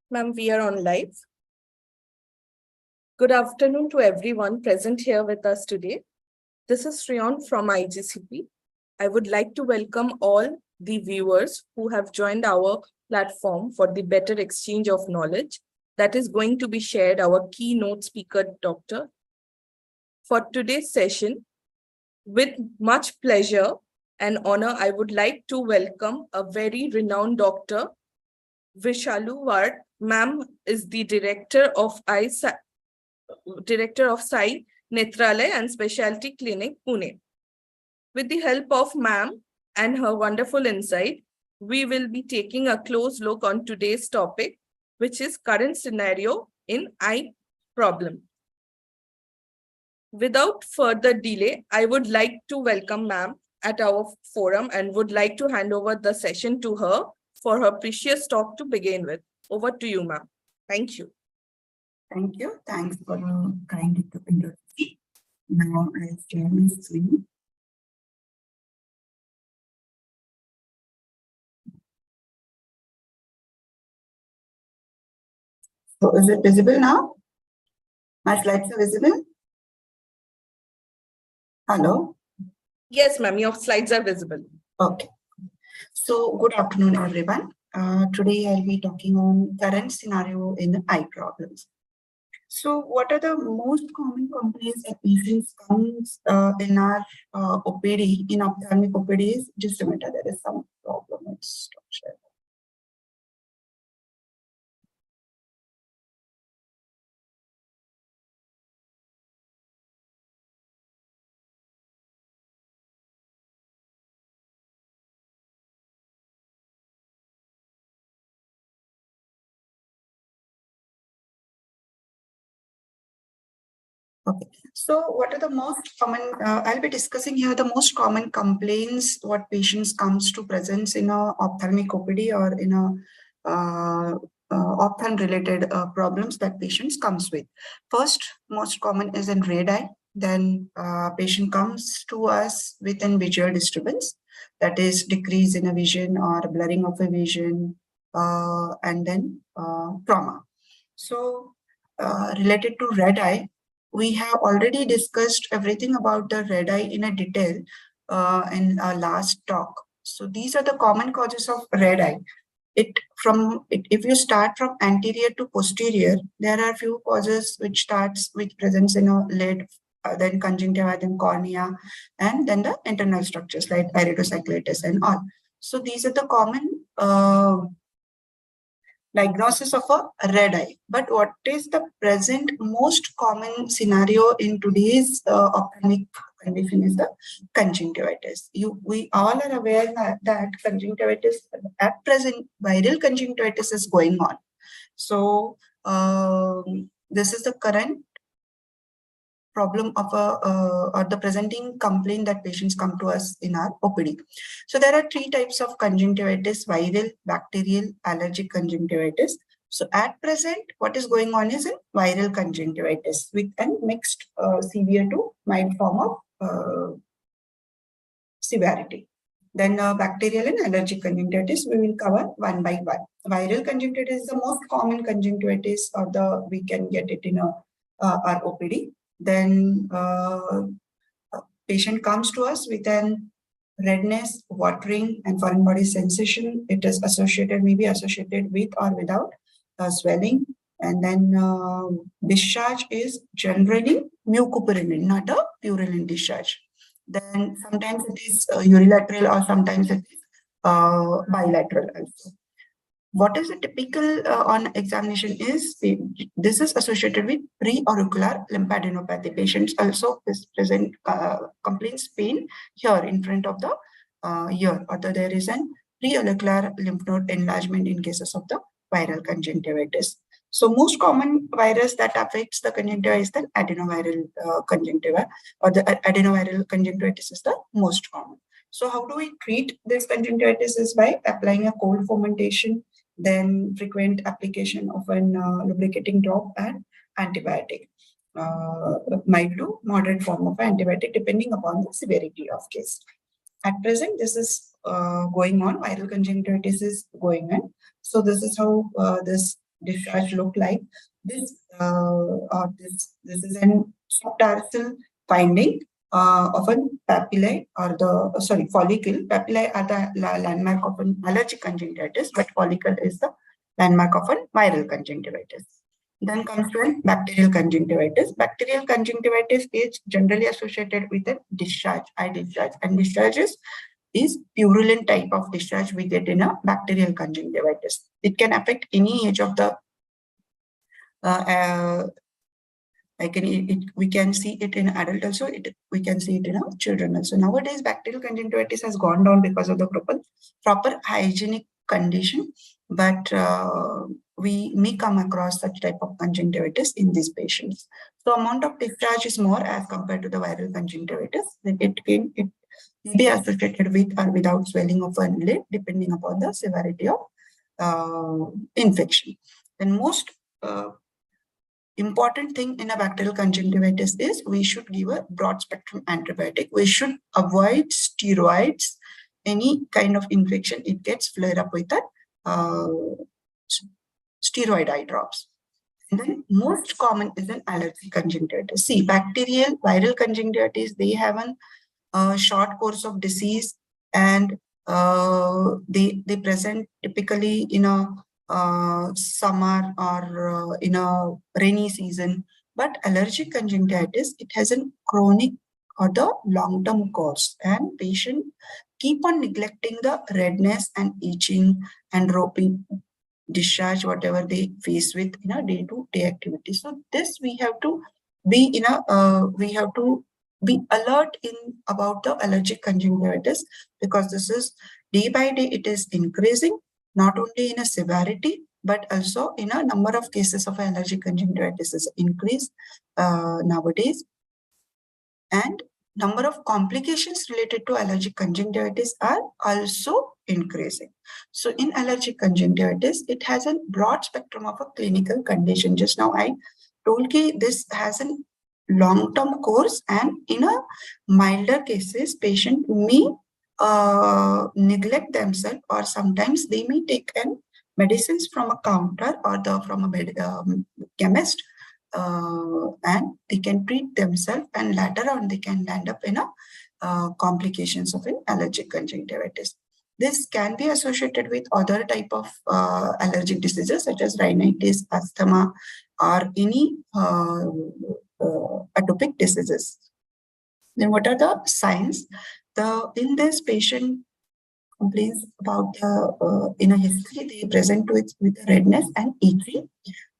Ma'am, we are on live. Good afternoon to everyone present here with us today. This is Shreyan from IGCP. I would like to welcome all the viewers who have joined our platform for the better exchange of knowledge that is going to be shared our keynote speaker, Dr. For today's session, with much pleasure and honor, I would like to welcome a very renowned doctor, Vishalu Ward. Ma'am is the Director of Sai Netralaya and Specialty Clinic, Pune. With the help of ma'am and her wonderful insight, we will be taking a close look on today's topic, which is current scenario in eye problem. Without further delay, I would like to welcome ma'am at our forum and would like to hand over the session to her for her precious talk to begin with. Over to you, ma'am. Thank you. Thank you. Thanks for the kind introduction. Now I'll share my screen. So is it visible now? My slides are visible? Hello? Yes, ma'am, your slides are visible. Okay. So good afternoon, everyone. Today I'll be talking on current scenario in eye problems. So what are the most common complaints that patients comes in our OPD, in ophthalmic OPDs? Just a minute, there is some problem. Let's stop sharing. Okay, so what are the most common, I'll be discussing here the most common complaints what patients comes to presence in a ophthalmic OPD or in a ophthalm related problems that patients comes with. First, most common is in red eye. Then patient comes to us with an visual disturbance, that is decrease in a vision or blurring of a vision, and then trauma. So related to red eye, we have already discussed everything about the red eye in a detail in our last talk. So these are the common causes of red eye. If you start from anterior to posterior, there are few causes which presents in a lid, then conjunctiva, then cornea, and then the internal structures like iridocyclitis and all. So these are the common diagnosis of a red eye. But what is the present most common scenario in today's ophthalmic condition is the conjunctivitis. We all are aware that conjunctivitis, at present, viral conjunctivitis is going on. So this is the current problem of or the presenting complaint that patients come to us in our OPD. So there are three types of conjunctivitis: viral, bacterial, allergic conjunctivitis. So at present, what is going on is a viral conjunctivitis with a mixed severe to mild form of severity. Then bacterial and allergic conjunctivitis we will cover one by one. Viral conjunctivitis is the most common conjunctivitis, or we can get it in our OPD. Then patient comes to us with an redness, watering, and foreign body sensation. It is associated, maybe associated with or without swelling. And then discharge is generally mucopurulin, not a purulin discharge. Then sometimes it is unilateral or sometimes it is bilateral also. What is the typical on examination is this is associated with pre-auricular lymphadenopathy. Patients also present complaints pain here in front of the ear, or there is an pre-auricular lymph node enlargement in cases of the viral conjunctivitis. So most common virus that affects the conjunctiva is the adenoviral conjunctiva, or the adenoviral conjunctivitis is the most common. So how do we treat this conjunctivitis is by applying a cold fomentation, then frequent application of an lubricating drop and antibiotic, mild to moderate form of antibiotic depending upon the severity of case. At present, this is going on, viral conjunctivitis is going on. So this is how this discharge look like? This this is an subtarsal finding of a papillae or the follicle. Papillae are the landmark of an allergic conjunctivitis, but follicle is the landmark of a viral conjunctivitis. Then comes to bacterial conjunctivitis. Bacterial conjunctivitis is generally associated with a discharge, eye discharge, and discharges is purulent type of discharge we get in a bacterial conjunctivitis. It can affect any age of the we can see it in adult also, we can see it in our children also. Nowadays, bacterial conjunctivitis has gone down because of the proper hygienic condition, but we may come across such type of conjunctivitis in these patients. So amount of discharge is more as compared to the viral conjunctivitis. It may be associated with or without swelling of a lid, depending upon the severity of infection. And most important thing in a bacterial conjunctivitis is we should give a broad spectrum antibiotic. We should avoid steroids. Any kind of infection, it gets flare up with that steroid eye drops. And then most common is an allergic conjunctivitis. See, bacterial viral conjunctivitis, they have a short course of disease, and they present typically in a summer or in a rainy season. But allergic conjunctivitis, it has a chronic or the long-term course, and patient keep on neglecting the redness and itching and roping discharge, whatever they face with in a day-to-day activity. So this we have to be in a we have to be alert in about the allergic conjunctivitis, because this is day by day it is increasing, not only in a severity but also in a number of cases of allergic conjunctivitis is increased nowadays, and number of complications related to allergic conjunctivitis are also increasing. So in allergic conjunctivitis, it has a broad spectrum of a clinical condition. Just now I told you this has a long-term course, and in a milder cases, patient may neglect themselves, or sometimes they may take medicines from a counter or from a chemist, and they can treat themselves, and later on they can land up in a complications of an allergic conjunctivitis. This can be associated with other type of allergic diseases such as rhinitis, asthma, or any atopic diseases. Then what are the signs? In this patient complains about in a history, they present with redness and itching.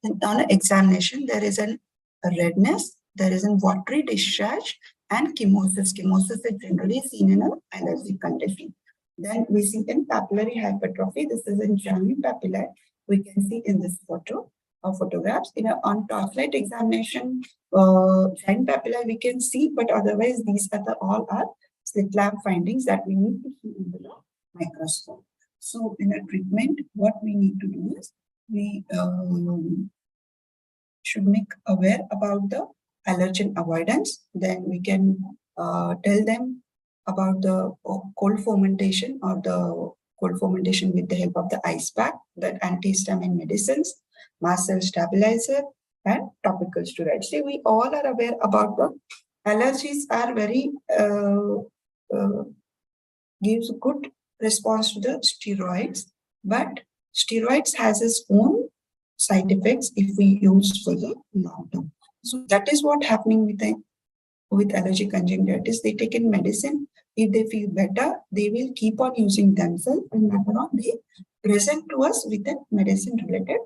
And on an examination, there is a redness, there is a watery discharge, and chemosis. Chemosis is generally seen in an allergic condition. Then we see in papillary hypertrophy. This is in giant papillae. We can see in this photographs. On torchlight examination, giant papillae we can see, but otherwise these are all our slit lamp findings that we need to see in the microscope. So in a treatment, what we need to do is we should make aware about the allergen avoidance. Then we can tell them about the cold fermentation, or the cold fermentation with the help of the ice pack, the antihistamine medicines, mast cell stabilizer, and topical steroids. See, we all are aware about the allergies are very gives good response to the steroids, but steroids has its own side effects if we use for the long term. So that is what happening with allergic conjunctivitis. They take in medicine. If they feel better, they will keep on using themselves, and later on they present to us with the medicine related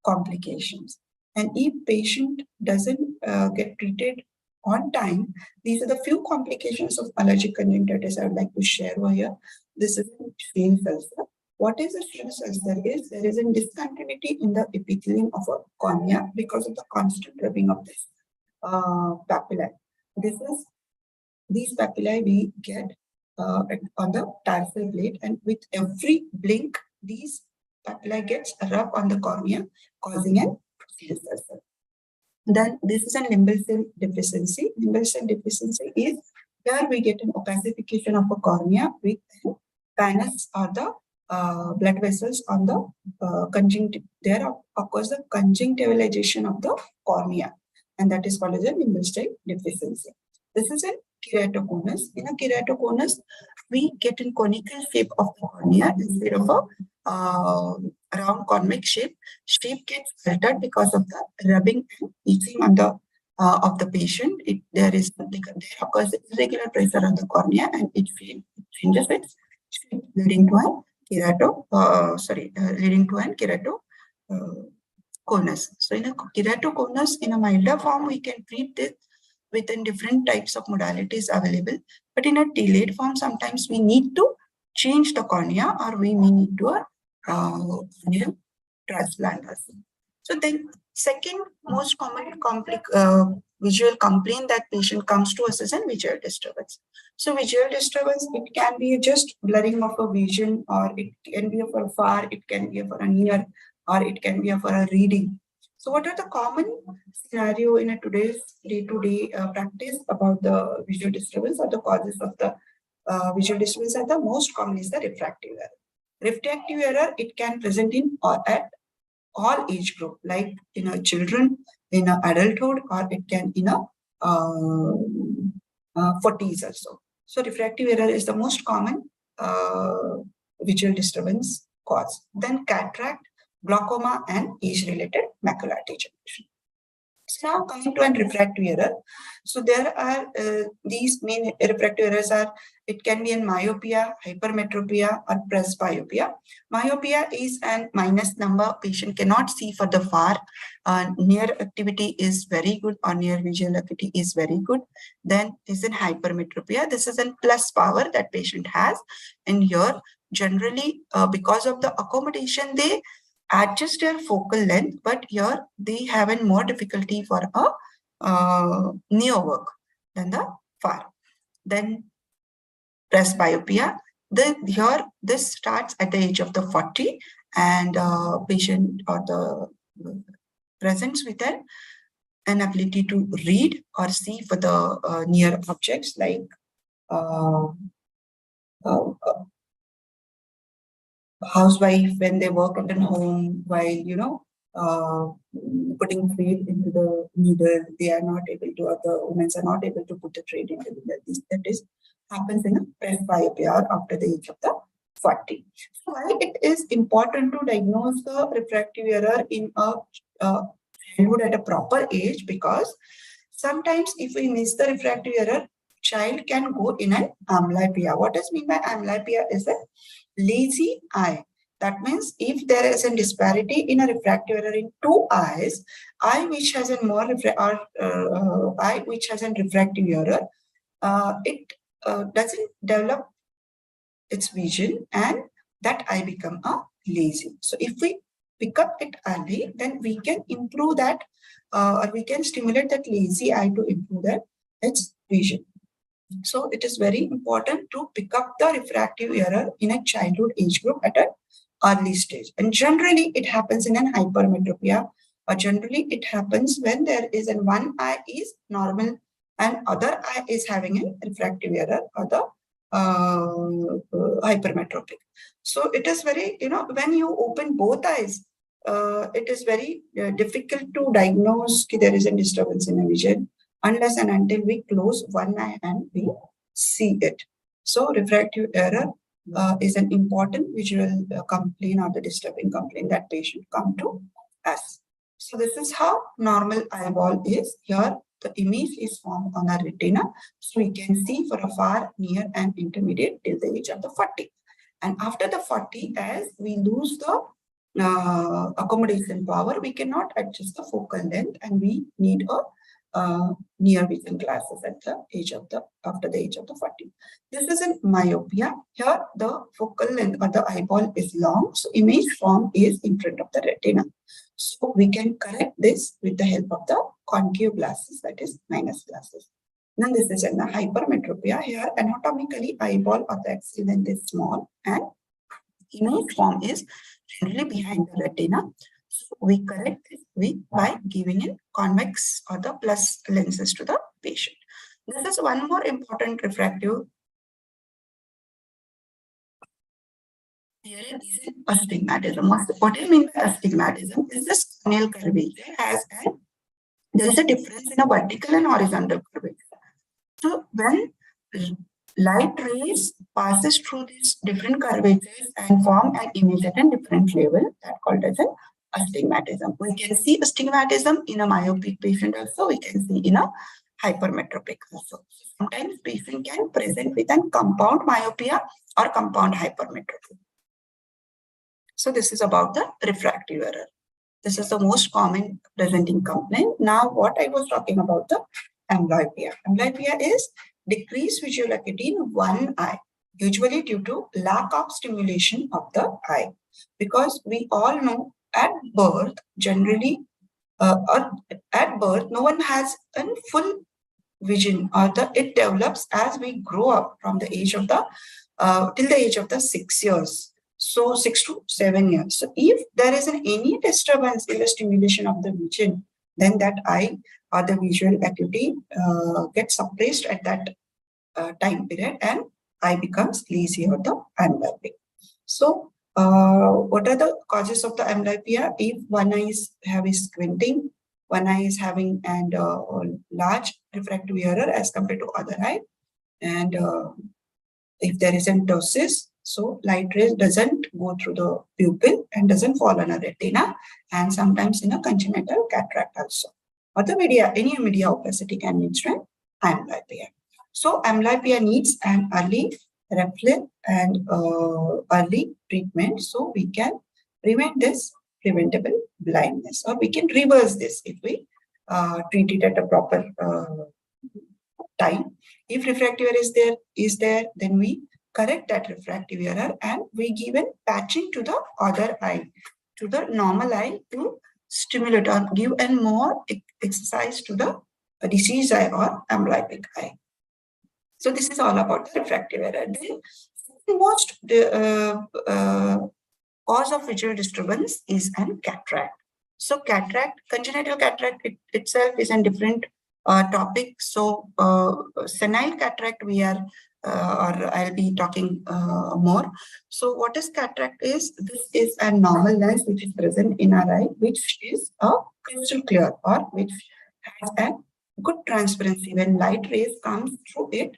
complications. And if patient doesn't get treated on time, these are the few complications of allergic conjunctivitis I would like to share over here. This is Schweppes ulcer. What is a Schweppes ulcer? There is a discontinuity in the epithelium of a cornea because of the constant rubbing of this papillae. These papillae we get on the tarsal blade, and with every blink, these papillae gets rubbed on the cornea, causing an Schweppes ulcer. Then this is a limbal cell deficiency. Limbal cell deficiency is where we get an opacification of a cornea with pannus or the blood vessels on the conjunctive. There occurs the conjunctivalization of the cornea, and that is called as a Nimble-Stein deficiency. This is a keratoconus. In a keratoconus, we get in conical shape of the cornea instead of a round convex shape. Shape gets altered because of the rubbing and itching on the of the patient. There occurs irregular pressure on the cornea, and it changes its shape, leading to an keratoconus. So in a keratoconus, in a milder form, we can treat this within different types of modalities available. But in a delayed form, sometimes we need to change the cornea, or we may need to corneal transplant. So then, second most common visual complaint that patient comes to us is a visual disturbance. So visual disturbance, it can be just blurring of a vision, or it can be for far, it can be for a near, or it can be for a reading. So what are the common scenario in a today's day-to-day practice about the visual disturbance, or the causes of the visual disturbance? Are the most common is the refractive error. Refractive error, it can present in or at all age group, like in a children, in a adulthood, or it can in a 40s or so. So refractive error is the most common visual disturbance cause. Then cataract, glaucoma, and age-related macular degeneration. So now coming to an refractive error. So there are these main refractive errors are, it can be in myopia, hypermetropia, or presbyopia. Myopia is an minus number. Patient cannot see for the far. Near activity is very good, or near visual acuity is very good. Then is in hypermetropia. This is a plus power that patient has. And here generally because of the accommodation, they adjust their focal length, but here they have a more difficulty for a near work than the far. Then presbyopia. Here this starts at the age of the 40, and patient or the presents with an ability to read or see for the near objects, like housewife when they work at home while putting thread into the needle, they are not able to, or the women are not able to put the thread into the needle. That is happens in a presbyopia after the age of the 40. So why it is important to diagnose the refractive error in a childhood at a proper age? Because sometimes if we miss the refractive error, child can go in an amblyopia. What does mean by amblyopia is a lazy eye. That means if there is a disparity in a refractive error in two eyes, eye which has a more eye which has a refractive error, it doesn't develop its vision, and that eye become a lazy. So if we pick up it early, then we can improve that, or we can stimulate that lazy eye to improve that its vision. So it is very important to pick up the refractive error in a childhood age group at an early stage. And generally it happens in an hypermetropia, or generally it happens when there is an one eye is normal and other eye is having a refractive error, or the hypermetropic. So it is very, when you open both eyes, it is very difficult to diagnose that there is a disturbance in a vision, unless and until we close one eye and we see it. So refractive error is an important visual complaint, or the disturbing complaint that patient come to us. So this is how normal eyeball is. Here the image is formed on our retina, so we can see for a far, near, and intermediate till the age of the 40. And after the 40, as we lose the accommodation power, we cannot adjust the focal length, and we need a near vision glasses at the age of after the age of the 40. This is in myopia. Here the focal length or the eyeball is long, so image form is in front of the retina. So we can correct this with the help of the concave glasses, that is minus glasses. Now this is in the hypermetropia. Here anatomically eyeball or the axial length is small, and image form is generally behind the retina. So we correct this by giving in convex or the plus lenses to the patient. This is one more important refractive here is an astigmatism. What do you mean by astigmatism? Is this corneal curvature there is a difference in a vertical and horizontal curvature. So when light rays passes through these different curvatures and form an image at a different level, that called as an astigmatism. We can see astigmatism in a myopic patient also. We can see in a hypermetropic also. Sometimes patient can present with a compound myopia or compound hypermetropia. So this is about the refractive error. This is the most common presenting complaint. Now what I was talking about, the amblyopia. Amblyopia is decreased visual acuity in one eye, usually due to lack of stimulation of the eye. Because we all know at birth, generally, or at birth, no one has a full vision, or it develops as we grow up from the age of the till the age of the 6 years. So 6 to 7 years. So if there is any disturbance in the stimulation of the vision, then that eye or the visual acuity gets suppressed at that time period, and eye becomes lazy or the amblyopic. So what are the causes of the amblyopia? If one eye is having squinting, one eye is having and large refractive error as compared to other eye, and if there is an ptosis, so light rays doesn't go through the pupil and doesn't fall on a retina, and sometimes in a congenital cataract also. Or the media, any media opacity can lead to amblyopia. So amblyopia needs an early referral and early treatment, so we can prevent this preventable blindness, or we can reverse this if we treat it at a proper time. If refractive error is there, then we correct that refractive error and we give a patching to the other eye, to the normal eye, to stimulate or give a more exercise to the diseased eye or amblyopic eye. So this is all about the refractive error. Then most cause of visual disturbance is an cataract. So cataract, congenital cataract itself is a different topic. So senile cataract we are or I'll be talking more. So what is cataract is? This is a normal lens which is present in our eye, which is a crystal clear or which has a good transparency. When light rays comes through it,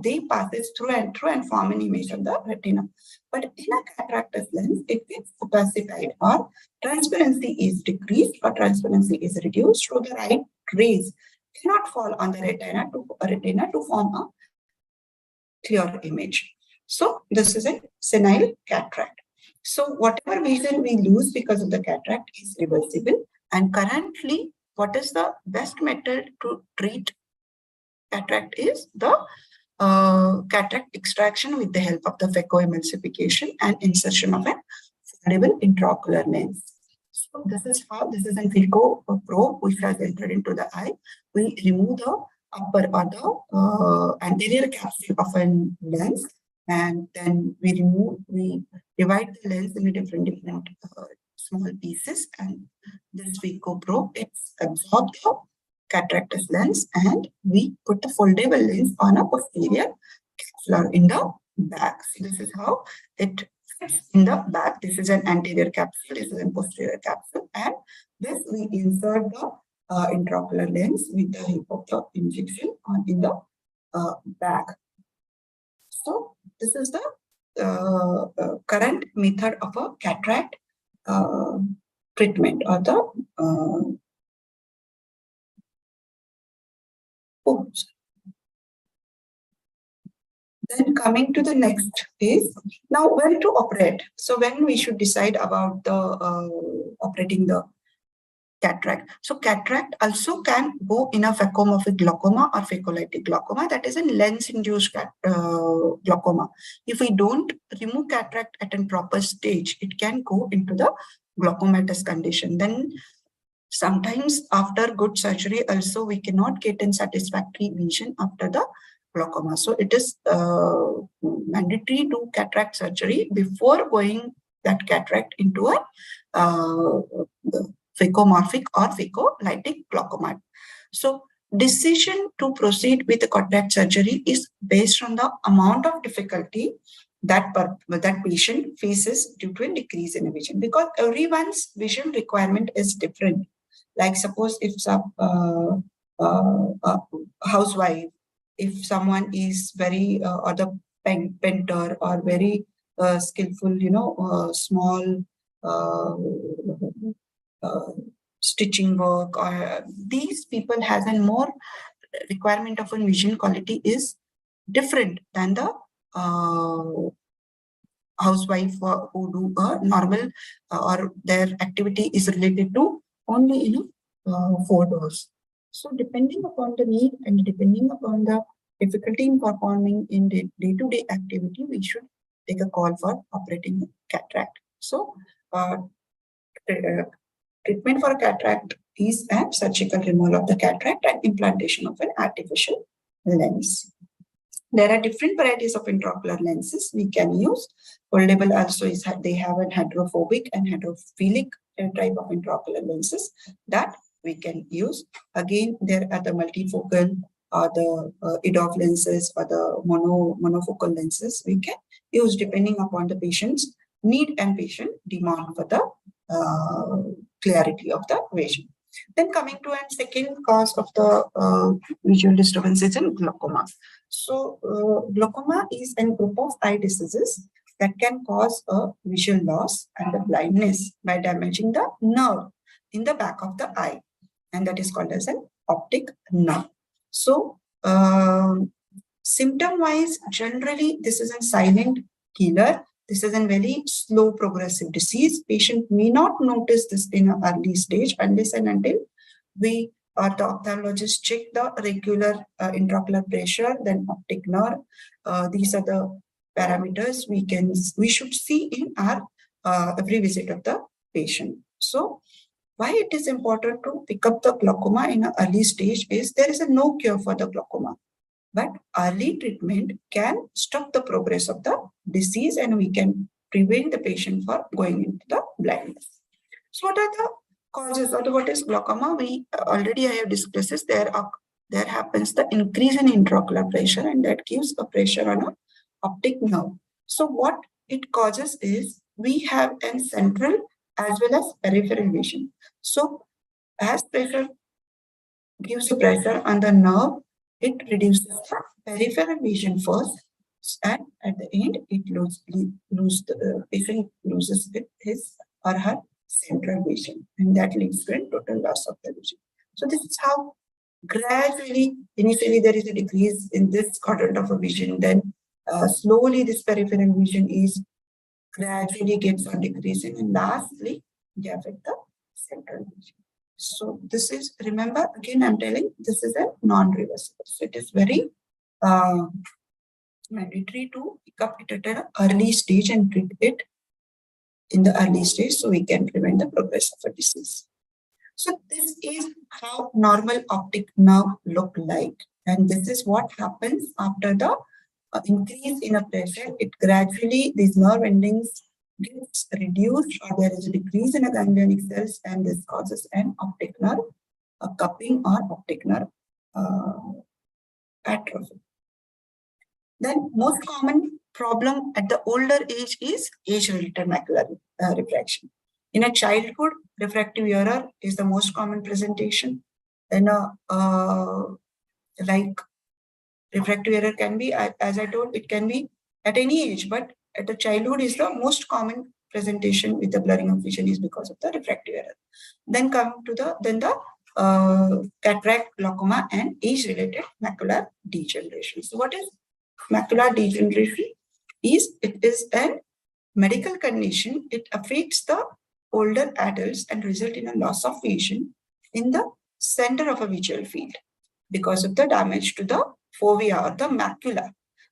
they passes through and form an image of the retina. But in a cataractous lens, it gets opacified or transparency is decreased or transparency is reduced, so the light rays cannot fall on the retina to form a clear image. So this is a senile cataract. So whatever vision we lose because of the cataract is reversible. And currently, what is the best method to treat cataract is the cataract extraction with the help of the phacoemulsification and insertion of a foldable intraocular lens. So this is how, this is a phaco probe which has entered into the eye. We remove the upper or the anterior capsule of a lens, and then we divide the lens into different small pieces, and this phaco probe absorbs the cataractous lens, and we put the foldable lens on a posterior capsule in the back. So this is how it fits in the back. This is an anterior capsule, this is a posterior capsule, and this we insert the intraocular lens with the help of the injection in the back. So this is the current method of a cataract treatment, or the Then coming to the next is now when to operate. So when we should decide about the operating the cataract. So cataract also can go in a phacomorphic glaucoma or phacolytic glaucoma, that is a lens-induced glaucoma. If we don't remove cataract at a proper stage, it can go into the glaucomatous condition. Then sometimes after good surgery also we cannot get a satisfactory vision after the glaucoma. So it is mandatory to cataract surgery before going that cataract into a phacomorphic or phacolytic glaucoma. So decision to proceed with the cataract surgery is based on the amount of difficulty that patient faces due to a decrease in vision, because everyone's vision requirement is different. Like suppose if some housewife, if someone is very or the painter or very skillful, small uh, uh, stitching work, or these people has a more requirement of a vision quality is different than the housewife who do a normal or their activity is related to only 4 doors. So depending upon the need and depending upon the difficulty in performing in day-to-day activity, we should take a call for operating cataract. So treatment for cataract is a surgical removal of the cataract and implantation of an artificial lens. There are different varieties of intraocular lenses we can use. Foldable also is they have a hydrophobic and hydrophilic type of intraocular lenses that we can use. Again, there are the multifocal or the EDOF lenses or the monofocal lenses we can use depending upon the patient's need and patient demand for the clarity of the vision. Then coming to a second cause of the visual disturbance is in glaucoma. So glaucoma is a group of eye diseases that can cause a visual loss and the blindness by damaging the nerve in the back of the eye, and that is called as an optic nerve. So symptom-wise, generally this is a silent killer. This is a very slow progressive disease. Patient may not notice this in an early stage unless and until we or the ophthalmologist check the regular intraocular pressure, then optic nerve. These are the parameters we should see in our every visit of the patient. So why it is important to pick up the glaucoma in an early stage is there is no cure for the glaucoma. But early treatment can stop the progress of the disease and we can prevent the patient from going into the blindness. So what are the causes or what is glaucoma? We already I have discussed this. There happens the increase in intraocular pressure and that gives a pressure on an optic nerve. So what it causes is we have a central as well as peripheral vision. So as pressure gives a pressure on the nerve, it reduces the peripheral vision first, and at the end, it patient loses his or her central vision, and that leads to a total loss of the vision. So this is how gradually, initially there is a decrease in this quadrant of a vision, then slowly this peripheral vision is gradually gets on decreasing, and lastly, they affect the central vision. So this is, remember, again, I'm telling, this is a non-reversible. So it is very mandatory to pick up it at an early stage and treat it in the early stage so we can prevent the progress of a disease. So this is how normal optic nerve look like. And this is what happens after the increase in a pressure. It gradually, these nerve endings gets reduced or there is a decrease in the ganglionic cells, and this causes an optic nerve, a cupping or optic nerve atrophy. Then most common problem at the older age is age-related macular refraction. In a childhood, refractive error is the most common presentation. Then like refractive error can be, as I told, it can be at any age, but at the childhood is the most common presentation with the blurring of vision is because of the refractive error. Then come to the cataract, glaucoma, and age-related macular degeneration. So what is macular degeneration? It is a medical condition. It affects the older adults and result in a loss of vision in the center of a visual field because of the damage to the fovea or the macula.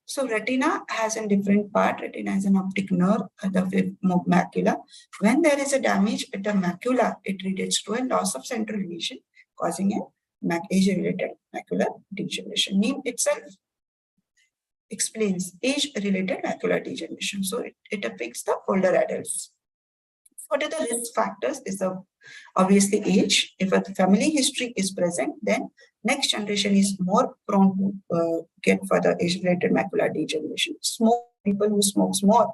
So retina has a different part. Retina has an optic nerve, the macula. When there is a damage at the macula, it leads to a loss of central vision, causing a age-related macular degeneration. Name itself explains age-related macular degeneration. So it affects the older adults. What are the risk factors? Is obviously age. If a family history is present, then next generation is more prone to get further age-related macular degeneration. Smoking people who smokes more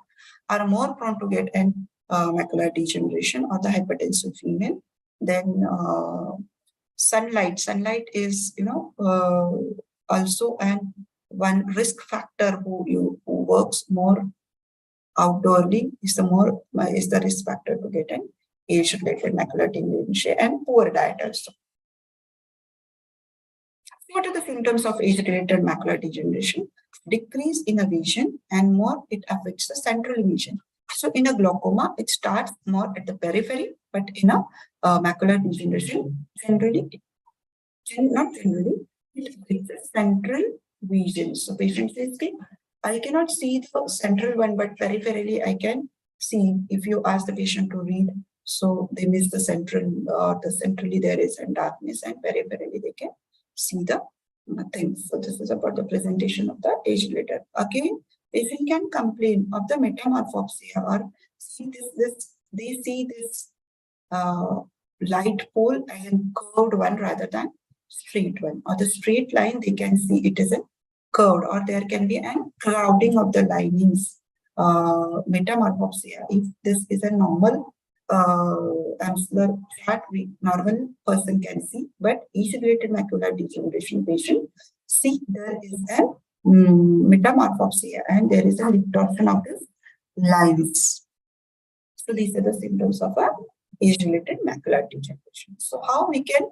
are more prone to get an macular degeneration or the hypertensive female. Then sunlight is also an one risk factor who works more outdoorly is the risk factor to get an age-related macular degeneration, and poor diet also. What are the symptoms of age-related macular degeneration? Decrease in a vision, and more it affects the central vision. So in a glaucoma, it starts more at the periphery, but in a macular degeneration, it affects the central vision. So patient says, I cannot see the central one, but peripherally I can see. If you ask the patient to read, so they miss the central, the centrally there is a darkness, and peripherally they can see the things. So this is about the presentation of the age-related. Again, patient can complain of the metamorphopsia or they see this light pole as a curved one rather than straight one, or the straight line they can see it is a curved, or there can be a crowding of the linings. Metamorphopsia, if this is a normal ampular chart, normal person can see, but age-related macular degeneration patient see there is a metamorphopsia and there is a distortion of the lines. So these are the symptoms of a age-related macular degeneration. So how we can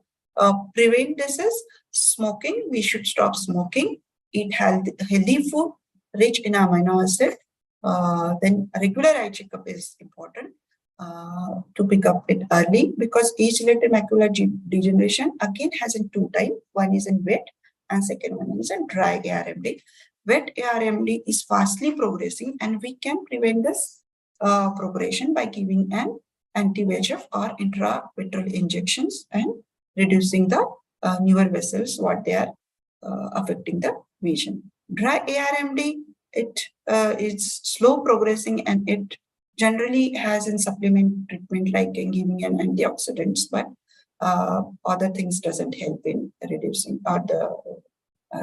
prevent this is smoking. We should stop smoking, eat healthy food rich in amino acid. Then a regular eye checkup is important to pick up it early, because age-related macular degeneration again has in two types. One is in wet and second one is in dry ARMD. Wet ARMD is fastly progressing, and we can prevent this progression by giving an anti-VEGF or intravitreal injections and reducing the newer vessels, what they are affecting the vision. Dry ARMD, it is slow progressing, and it generally has in supplement treatment like giving an antioxidants, but other things doesn't help in reducing or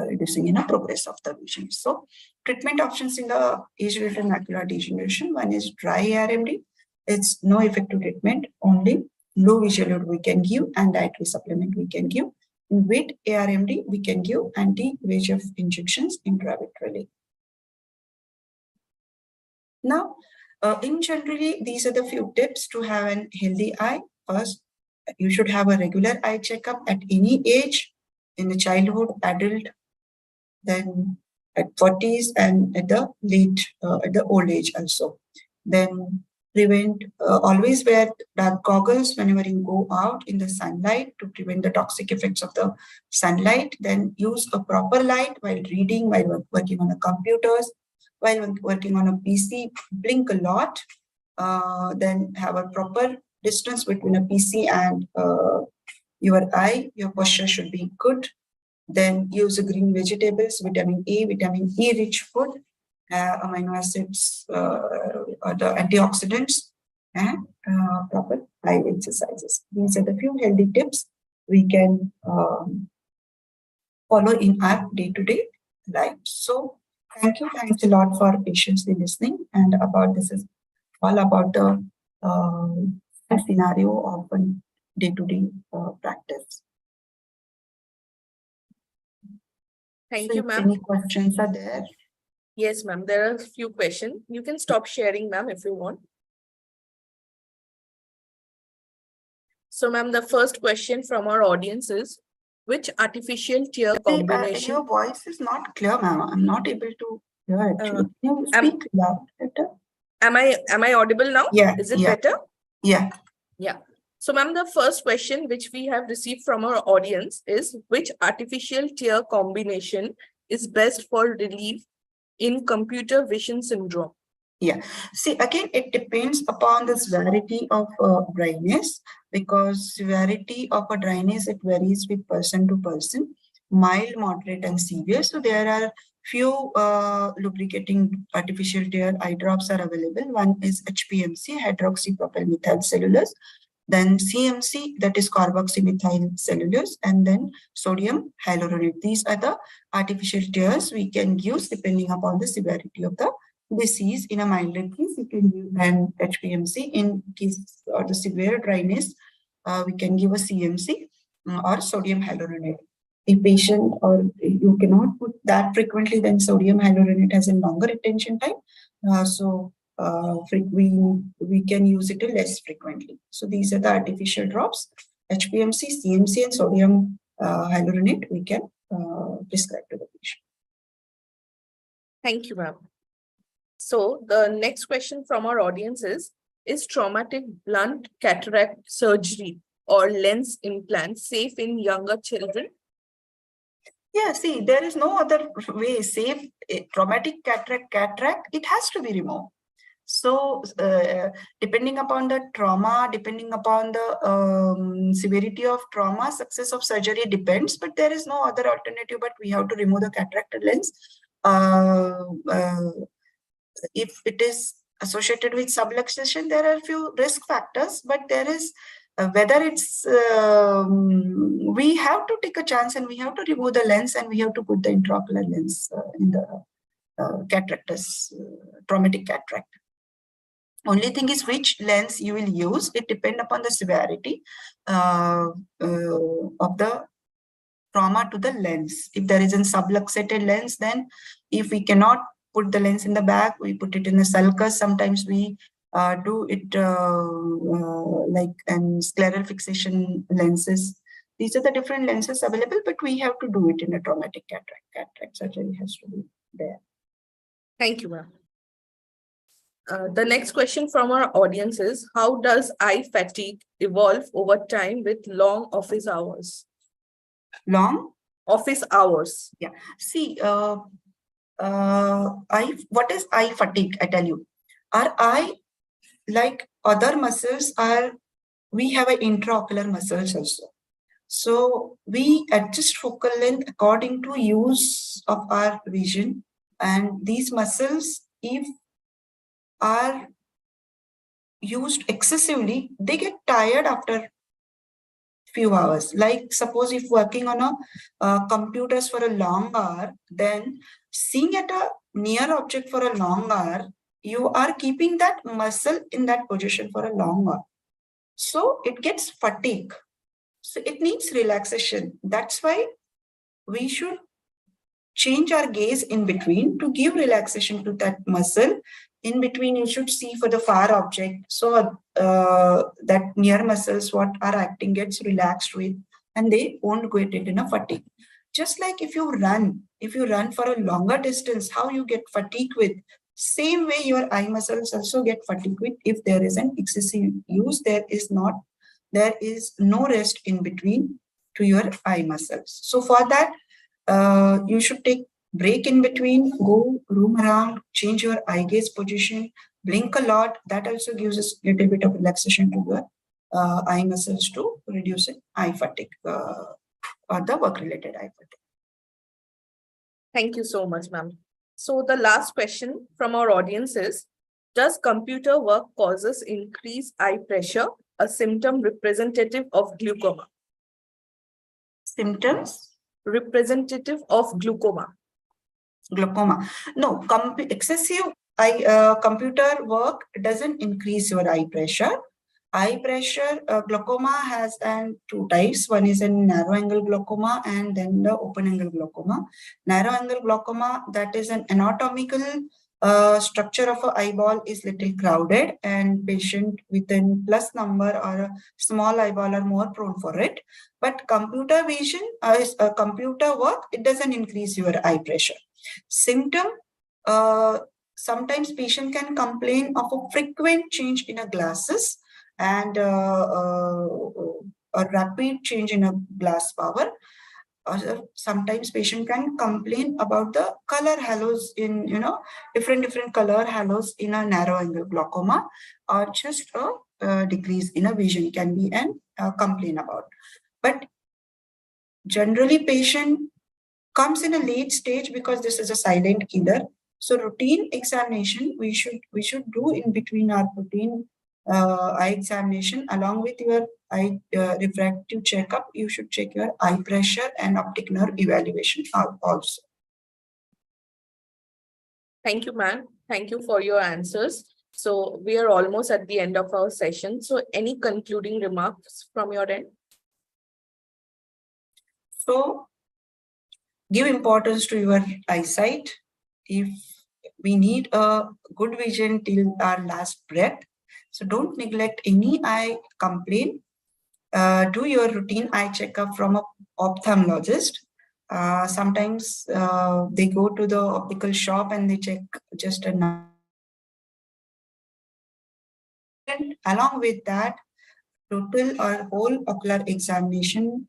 reducing in a progress of the vision. So treatment options in the age-related macular degeneration, one is dry ARMD. It's no effective treatment, only low visual load we can give and dietary supplement we can give. In wet ARMD, we can give anti-VEGF injections intravitreally. Now, in generally, these are the few tips to have a healthy eye. First, you should have a regular eye checkup at any age, in the childhood, adult, then at 40s and at the at the old age also. Then prevent, always wear dark goggles whenever you go out in the sunlight to prevent the toxic effects of the sunlight. Then use a proper light while reading, while working on the computers, while working on a PC, blink a lot. Then have a proper distance between a PC and your eye. Your posture should be good. Then use green vegetables, vitamin A, vitamin E rich food, amino acids, or the antioxidants, and proper eye exercises. These are the few healthy tips we can follow in our day-to-day life. So thank you. Thanks a lot for patiently listening. And about this is all about the scenario of a day-to-day practice. Thank So you, if ma'am. any questions are there? Yes, ma'am. There are a few questions. You can stop sharing, ma'am, if you want. So, ma'am, the first question from our audience is, which artificial tear combination? Your voice is not clear, ma'am. I'm not able to hear actually. Can you speak loud better? Am I audible now? Yeah. Is it better? Yeah. Yeah. So, ma'am, the first question which we have received from our audience is, which artificial tear combination is best for relief in computer vision syndrome? Yeah. See, again, it depends upon the severity of dryness, because severity of a dryness, it varies with person to person, mild, moderate, and severe. So there are few lubricating artificial tear eye drops are available. One is HPMC, hydroxypropyl cellulose. Then CMC, that is carboxymethyl cellulose, and then sodium hyaluronate. These are the artificial tears we can use depending upon the severity of the disease in a milder case, you can give an HPMC. In case of the severe dryness, we can give a CMC or sodium hyaluronate. A patient, or you cannot put that frequently, then sodium hyaluronate has a longer retention time. We can use it less frequently. So these are the artificial drops: HPMC, CMC, and sodium hyaluronate we can prescribe to the patient. Thank you, ma'am. So the next question from our audience is traumatic blunt cataract surgery or lens implant safe in younger children? Yeah, see, there is no other way. Safe traumatic cataract, it has to be removed. So depending upon the trauma, depending upon the severity of trauma, success of surgery depends, but there is no other alternative, but we have to remove the cataract lens. If it is associated with subluxation, there are a few risk factors, but there is whether it's we have to take a chance and we have to remove the lens and we have to put the intraocular lens in the cataractus, traumatic cataract. Only thing is which lens you will use. It depends upon the severity of the trauma to the lens. If there is a subluxated lens, then if we cannot put the lens in the back, we put it in the sulcus. Sometimes we do it like scleral fixation lenses. These are the different lenses available, but we have to do it in a traumatic cataract. Cataract surgery has to be there. Thank you, ma'am. The next question from our audience is, how does eye fatigue evolve over time with long office hours? Long? Office hours. Yeah. See, what is eye fatigue? I tell you. Our eye, like other muscles, we have an intraocular muscles also. So we adjust focal length according to use of our vision. And these muscles, if are used excessively, they get tired after few hours. Like suppose if working on a computers for a long hour, then seeing at a near object for a long hour, you are keeping that muscle in that position for a long hour. So it gets fatigue. So it needs relaxation. That's why we should change our gaze in between to give relaxation to that muscle. In between, you should see for the far object. So that near muscles, what are acting gets relaxed with, and they won't get it in a fatigue. Just like if you run for a longer distance, how you get fatigue with, same way your eye muscles also get fatigue with. If there is an excessive use, there is no rest in between to your eye muscles. So for that, you should take break in between, go roam around, change your eye gaze position, blink a lot. That also gives us a little bit of relaxation to your eye muscles to reduce eye fatigue or the work-related eye fatigue. Thank you so much, ma'am. So the last question from our audience is, does computer work causes increased eye pressure, a symptom representative of glaucoma? Symptoms? Representative of glaucoma. Glaucoma. No, excessive computer work doesn't increase your eye pressure. Eye pressure, glaucoma has two types. One is a narrow angle glaucoma and then the open angle glaucoma. Narrow angle glaucoma, that is an anatomical structure of an eyeball is little crowded, and patient with a plus number or a small eyeball are more prone for it. But computer vision, computer work, it doesn't increase your eye pressure. Symptom, sometimes patient can complain of a frequent change in a glasses and a rapid change in a glass power. Sometimes patient can complain about the color halos in, different color halos in a narrow angle glaucoma, or just a decrease in a vision can be an complain about. But generally patient comes in a late stage because this is a silent killer. So routine examination we should do in between our routine eye examination. Along with your eye refractive checkup, you should check your eye pressure and optic nerve evaluation also. Thank you, ma'am. Thank you for your answers. So we are almost at the end of our session. So any concluding remarks from your end? So give importance to your eyesight. If we need a good vision till our last breath, so don't neglect any eye complaint. Do your routine eye checkup from an ophthalmologist. Sometimes they go to the optical shop and they check just a number. And along with that, total or whole ocular examination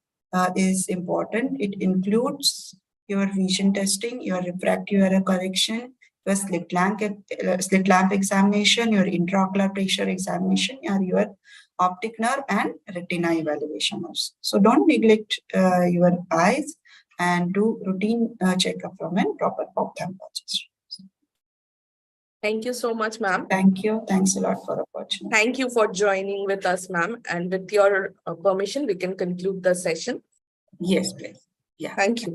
is important. It includes your vision testing, your refractive error correction, your slit lamp examination, your intraocular pressure examination, or your optic nerve and retina evaluation also. So don't neglect your eyes and do routine checkup from a proper ophthalmologist. Thank you so much, ma'am. Thank you. Thanks a lot for the opportunity. Thank you for joining with us, ma'am. And with your permission, we can conclude the session. Yes, please. Yeah. Thank you.